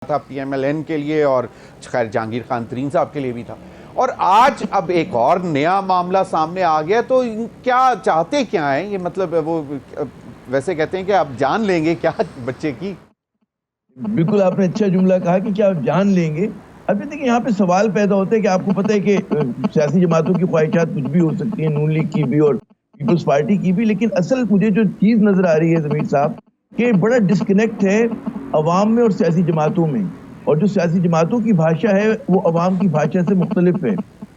था PMLN के लिए और खैर जहांगीर खान तरीन साहब के लिए भी था। और आज अब एक और नया मामला सामने आ गया, तो क्या चाहते क्या हैं ये? मतलब वो वैसे कहते हैं कि आप जान लेंगे क्या बच्चे की? बिल्कुल आपने अच्छा जुमला कहा कि क्या आप जान लेंगे। अभी देखिए यहाँ पे सवाल पैदा होता है कि आपको पता है कि सियासी जमातों की ख्वाहिशात कुछ भी हो सकती हैं, नून लीग की भी और पीपल्स पार्टी की भी, लेकिन असल मुझे जो चीज़ नज़र आ रही है ज़मीर साहब कि बड़ा डिस्कनेक्ट है अवाम में और सियासी जमातों में, और जो सियासी जमातों की भाषा है वो अवाम की भाषा से मुख्तलिफ है।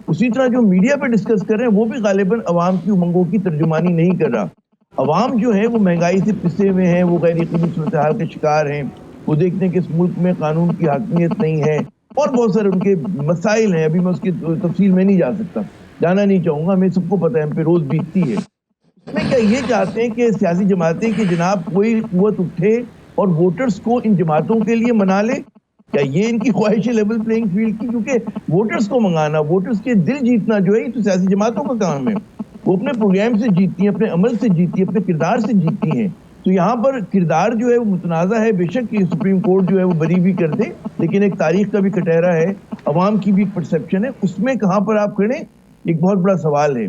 उसी तरह जो मीडिया पे डिस्कस कर रहे हैं वो भी गालिबन अवाम की उमंगों की तर्जुमानी नहीं कर रहा। अवाम जो है वो महंगाई से पिसे हुए हैं, वो गैर यकीनी सूरत हाल के शिकार हैं, वो देखते हैं कि इस मुल्क में कानून की हाकमियत नहीं है और बहुत सारे उनके मसाइल हैं। अभी मैं उसकी तफसील में नहीं जा सकता, जाना नहीं चाहूँगा, हमें सबको पता है, हम पे रोज़ बीतती है। इसमें क्या ये चाहते हैं कि सियासी जमातें कि जनाब कोई कुव्वत उठे और वोटर्स को इन जमातों के लिए मना ले? क्या ये इनकी ख्वाहिश है लेवल प्लेइंग फील्ड की? क्योंकि वोटर्स को मंगाना, वोटर्स के दिल जीतना जो है ये तो सियासी जमातों का काम है। वो अपने प्रोग्राम से जीतती हैं, अपने अमल से जीतती हैं, अपने किरदार से जीतती हैं। तो यहाँ पर किरदार जो है वो मुतनाज़ा है, बेशक कि सुप्रीम कोर्ट जो है वो बरी भी कर दे, लेकिन एक तारीख का भी कटहरा है, अवाम की भी एक परसेप्शन है, उसमें कहाँ पर आप खड़े, एक बहुत बड़ा सवाल है।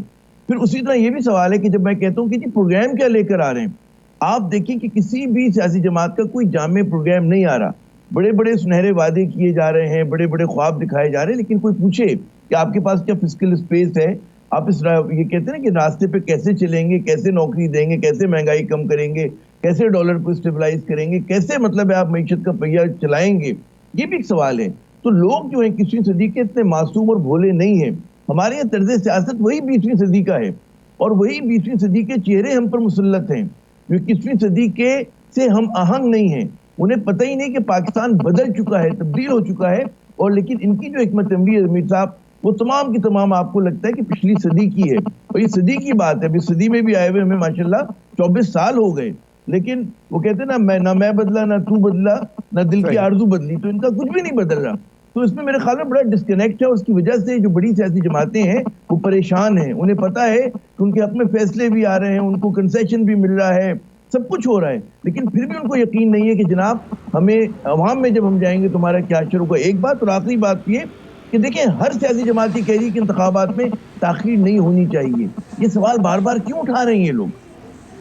फिर उसी तरह ये भी सवाल है कि जब मैं कहता हूँ कि जी प्रोग्राम क्या लेकर आ रहे हैं, आप देखिए कि किसी भी सियासी जमात का कोई जामे प्रोग्राम नहीं आ रहा। बड़े बड़े सुनहरे वादे किए जा रहे हैं, बड़े बड़े ख्वाब दिखाए जा रहे हैं, लेकिन कोई पूछे कि आपके पास क्या फिस्कल स्पेस है, आप इस ये कहते हैं ना कि रास्ते पे कैसे चलेंगे, कैसे नौकरी देंगे, कैसे महंगाई कम करेंगे, कैसे डॉलर को स्टेबलाइज करेंगे, कैसे मतलब है आप मईशत का पहिया चलाएंगे, ये भी एक सवाल है। तो लोग जो है 21वीं सदी के इतने मासूम और भोले नहीं है। हमारे यहाँ तर्ज सियासत वही 20वीं सदी का है और वही 20वीं सदी के चेहरे हम पर मुसल्लत हैं जो 21वीं सदी के से हम आहंग नहीं हैं। उन्हें पता ही नहीं कि पाकिस्तान बदल चुका है, तब्दील हो चुका है, और लेकिन इनकी जो हिकमत अमली है अमीर साहब, वो तमाम की तमाम आपको लगता है कि पिछली सदी की है, और ये सदी की बात है। अभी सदी में भी आए हुए हमें माशाल्लाह 24 साल हो गए, लेकिन वो कहते हैं ना मैं बदला, ना तू बदला, ना दिल की आरज़ू बदली, तो इनका कुछ भी नहीं बदल रहा। तो इसमें मेरे ख्याल में बड़ा डिस्कनेक्ट है, उसकी वजह से जो बड़ी सियासी जमातें हैं वो परेशान हैं। उन्हें पता है कि उनके हक में फैसले भी आ रहे हैं, उनको कंसेशन भी मिल रहा है, सब कुछ हो रहा है, लेकिन फिर भी उनको यकीन नहीं है कि जनाब हमें अवाम में जब हम जाएंगे तो हमारा क्या शुरू होगा। एक बात और आखिरी बात ये कि देखिए हर सियासी जमात ये कह रही है कि इंतखाबात में ताखीर नहीं होनी चाहिए। ये सवाल बार बार क्यों उठा रहे हैं ये लोग?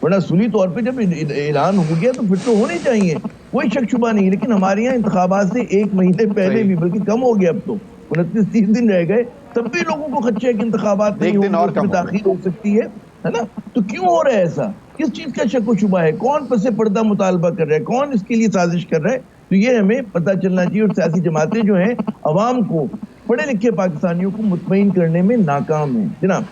वरना सुनी तौर पे जब ऐलान हो गया तो फिर तो होने चाहिए, कोई शक शुबा नहीं। लेकिन हमारे यहाँ इंतखाबात से 1 महीने पहले भी, बल्कि कम हो गया, अब तो 29-30 दिन रह गए, तब भी लोगों को खदशा है कि इंतखाबात नहीं होंगे, ताखीर हो सकती है ना? तो क्यों हो रहा है ऐसा? किस चीज का शक व शुबा है? कौन पसे पर्दा मुतालबा कर रहा है? कौन इसके लिए साजिश कर रहा है? तो ये हमें पता चलना चाहिए। और सियासी जमातें जो हैं अवाम को, पढ़े लिखे पाकिस्तानियों को मुतमईन करने में नाकाम है जनाब।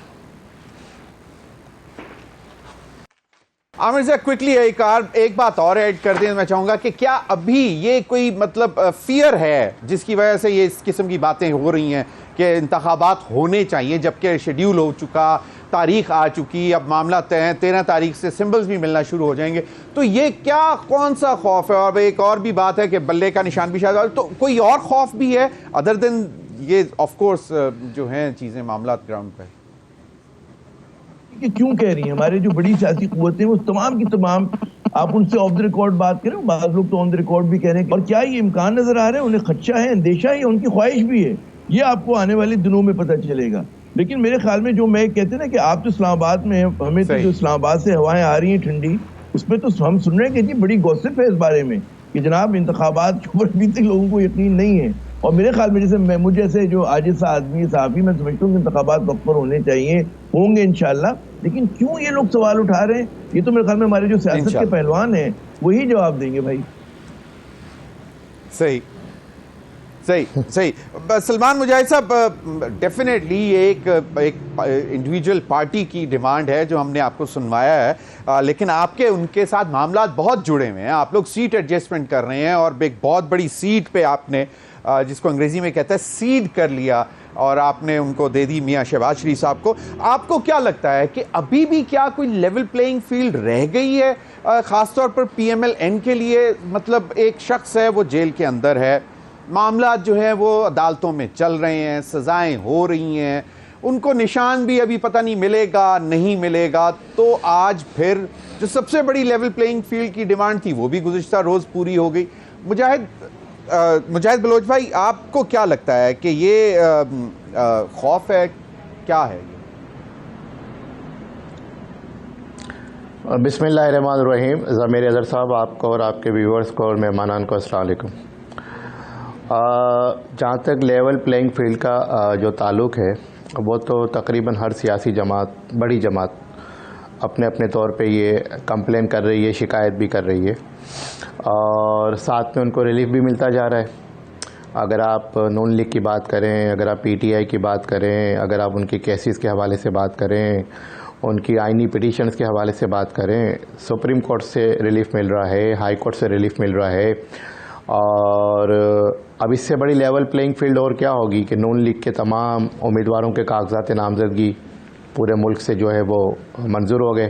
आमिर साहब क्विकली एक बात और ऐड कर दें, मैं चाहूंगा कि क्या अभी ये कोई मतलब फियर है जिसकी वजह से ये इस किस्म की बातें हो रही हैं कि इंतखाबात होने चाहिए, जबकि शेड्यूल हो चुका, तारीख आ चुकी, अब मामला तय है, 13 तारीख से सिंबल्स भी मिलना शुरू हो जाएंगे, तो ये क्या कौन सा खौफ है? और एक और भी बात है कि बल्ले का निशान भी शायद, तो कोई और खौफ भी है अदर देन ये ऑफ कोर्स जो हैं चीज़ें मामला ग्राउंड पर? कि क्यों कह रही हैं हमारे जो बड़ी सियासी कुव्वतें वो तमाम की तमाम, आप उनसे ऑफ द रिकॉर्ड बात करें, बाज़ लोग तो ऑन द रिकॉर्ड भी कह रहे हैं, और क्या ये इम्कान नजर आ रहा है, उन्हें खदशा है, अंदेशा है, उनकी ख्वाहिश भी है, ये आपको आने वाले दिनों में पता चलेगा। लेकिन मेरे ख्याल में जो मैं कहते हैं ना कि आप तो इस्लामाबाद में हैं, हमें तो जो इस्लामाबाद से हवाएं आ रही हैं ठंडी, उसमें तो हम सुन रहे हैं कि जी बड़ी गॉसिप है इस बारे में कि जनाब इंतखाबात के ऊपर अभी तक लोगों को यकीन नहीं है। और मेरे ख्याल में जैसे मुझे जैसे जो आजिज़ आदमी साहबी, मैं समझता हूँ कि इंतखाबात वक्त पर होने चाहिए, होंगे इंशाल्लाह। लेकिन क्यों ये लोग सवाल उठा रहे हैं, ये तो मेरे ख्याल में हमारे जो सियासत के पहलवान हैं वही जवाब देंगे भाई। सही सही सही। सलमान मुजाहिद साहब, डेफिनेटली ये एक इंडिविजुअल पार्टी की डिमांड है जो हमने आपको सुनवाया है, लेकिन आपके उनके साथ मामला बहुत जुड़े हुए हैं। आप लोग सीट एडजस्टमेंट कर रहे हैं और एक बहुत बड़ी सीट पे आपने, जिसको अंग्रेजी में कहता है सीड कर लिया, और आपने उनको दे दी मियां शहबाज शरीफ साहब को। आपको क्या लगता है कि अभी भी क्या कोई लेवल प्लेइंग फील्ड रह गई है, ख़ासतौर पर PMLN के लिए? मतलब एक शख्स है वो जेल के अंदर है, मामला जो है वो अदालतों में चल रहे हैं, सज़ाएं हो रही हैं, उनको निशान भी अभी पता नहीं मिलेगा नहीं मिलेगा, तो आज फिर जो सबसे बड़ी लेवल प्लेइंग फील्ड की डिमांड थी वो भी गुज़िश्ता रोज़ पूरी हो गई। मुजाहिद, मुजाहिद बलोच भाई, आपको क्या लगता है कि ये खौफ है, क्या है ये? बिस्मिल्लाहिर्रहमानिर्रहीम। ज़मीर अज़हर साहब, आपको और आपके व्यूवर्स को और मेहमानान को अस्सलाम वालेकुम। जहाँ तक लेवल प्लेइंग फील्ड का जो ताल्लुक़ है, वो तो तकरीबन हर सियासी जमात, बड़ी जमात अपने अपने तौर पे ये कंप्लेन कर रही है, शिकायत भी कर रही है और साथ में उनको रिलीफ भी मिलता जा रहा है। अगर आप नून लीग की बात करें, अगर आप पीटीआई की बात करें, अगर आप उनके केसेस के हवाले से बात करें, उनकी आइनी पिटीशंस के हवाले से बात करें, सुप्रीम कोर्ट से रिलीफ मिल रहा है, हाई कोर्ट से रिलीफ मिल रहा है। और अब इससे बड़ी लेवल प्लेइंग फील्ड और क्या होगी कि नून लीग के तमाम उम्मीदवारों के कागजात नामजदगी पूरे मुल्क से जो है वो मंजूर हो गए।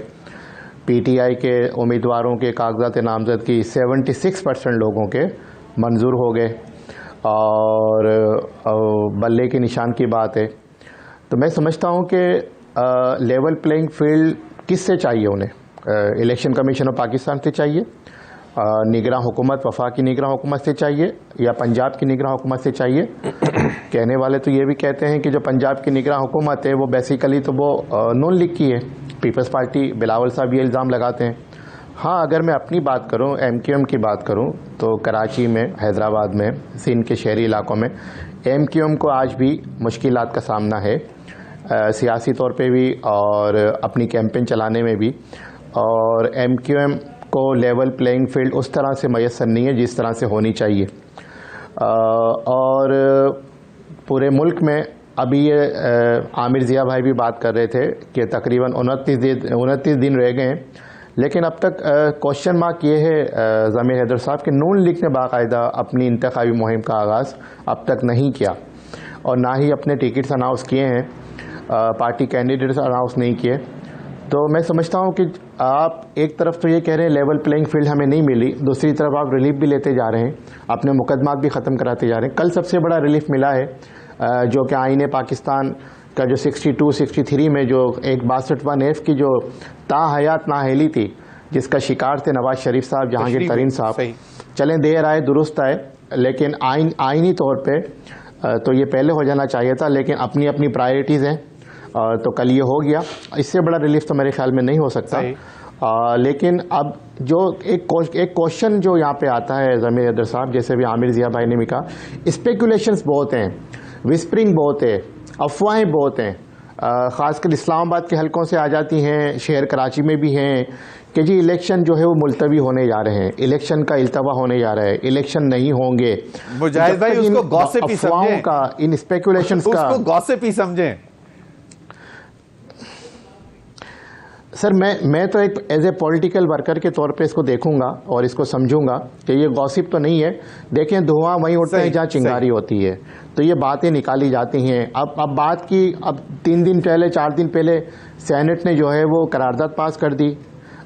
पीटीआई के उम्मीदवारों के कागजात नामजदगी 76% लोगों के मंजूर हो गए और बल्ले के निशान की बात है। तो मैं समझता हूँ कि लेवल प्लेइंग फील्ड किससे चाहिए उन्हें? इलेक्शन कमीशन ऑफ पाकिस्तान से चाहिए, निगरां हुकूमत, वफाकी निगरां हुकूमत से चाहिए, या पंजाब की निगरां हुकूमत से चाहिए? कहने वाले तो ये भी कहते हैं कि जो पंजाब की निगरां हुकूमत है वो बेसिकली तो वो नून लीग की है, पीपल्स पार्टी। बिलावल साहब ये इल्ज़ाम लगाते हैं। हाँ, अगर मैं अपनी बात करूँ, एमक्यूएम की बात करूँ, तो कराची में, हैदराबाद में, सिंध के शहरी इलाकों में एमक्यूएम को आज भी मुश्किलात का सामना है, सियासी तौर पे भी और अपनी कैंपेन चलाने में भी। और एमक्यूएम को लेवल प्लेइंग फील्ड उस तरह से मैसर नहीं है जिस तरह से होनी चाहिए। और पूरे मुल्क में अभी ये आमिर ज़िया भाई भी बात कर रहे थे कि तकरीबन 29 दिन रह गए हैं, लेकिन अब तक क्वेश्चन मार्क ये है ज़मीर हैदर साहब कि नून लीग ने बाकायदा अपनी इंतखाबी मुहिम का आगाज़ अब तक नहीं किया और ना ही अपने टिकट्स अनाउंस किए हैं, पार्टी कैंडिडेट्स अनाउंस नहीं किए। तो मैं समझता हूँ कि आप एक तरफ तो ये कह रहे हैं लेवल प्लेइंग फील्ड हमें नहीं मिली, दूसरी तरफ आप रिलीफ भी लेते जा रहे हैं, अपने मुकदमात भी ख़त्म कराते जा रहे हैं। कल सबसे बड़ा रिलीफ मिला है जो कि आईने पाकिस्तान का जो 62-63 में जो एक 62(1)(f) की जो ताहयात नाअहली थी, जिसका शिकार थे नवाज शरीफ साहब, जहांगीर तरीन साहब। चलें, देर आए दुरुस्त आए, लेकिन आइनी तौर पर तो ये पहले हो जाना चाहिए था, लेकिन अपनी अपनी प्रायोरिटीज़ हैं तो कल ये हो गया। इससे बड़ा रिलीफ तो मेरे ख्याल में नहीं हो सकता। लेकिन अब जो एक क्वेश्चन जो यहाँ पे आता है ज़मीर हैदर साहब, जैसे भी आमिर ज़िया भाई ने भी कहा, स्पेकुलेशंस बहुत हैं, विस्परिंग बहुत है, अफवाहें बहुत हैं, ख़ासकर इस्लामाबाद के हलकों से आ जाती हैं, शहर कराची में भी हैं कि जी इलेक्शन जो है वो मुलतवी होने जा रहे हैं, इलेक्शन का इल्तवा होने जा रहा है, इलेक्शन नहीं होंगे। मुजाहिद भाई, उसको गॉसिप ही समझें, का, इन स्पेकुलेशंस का उसको गॉसिप ही समझें। सर, मैं तो एक एज ए पॉलिटिकल वर्कर के तौर पे इसको देखूंगा और इसको समझूंगा कि ये गॉसिप तो नहीं है। देखें, धुआं वहीं उठता है जहाँ चिंगारी होती है, तो ये बातें निकाली जाती हैं। अब बात की, अब 3 दिन पहले, 4 दिन पहले सेनेट ने जो है वो करारदाद पास कर दी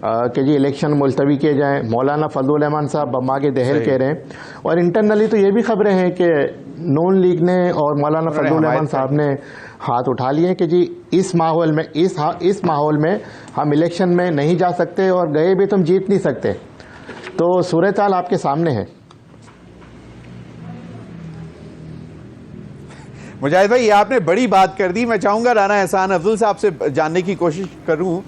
कि जी इलेक्शन मुलतवी किए जाएँ। मौलाना फजलुर रहमान साहब बम्मा के दहल कह रहे हैं, और इंटरनली तो ये भी खबरें हैं कि नून लीग ने और मौलाना फजलुर रहमान साहब ने हाथ उठा लिए कि जी इस माहौल में हम इलेक्शन में नहीं जा सकते और गए भी तो हम जीत नहीं सकते। तो सूरत हाल आपके सामने है। मुजाहिद भाई, ये आपने बड़ी बात कर दी। मैं चाहूंगा राना एहसान अफजल साहब से जानने की कोशिश करूं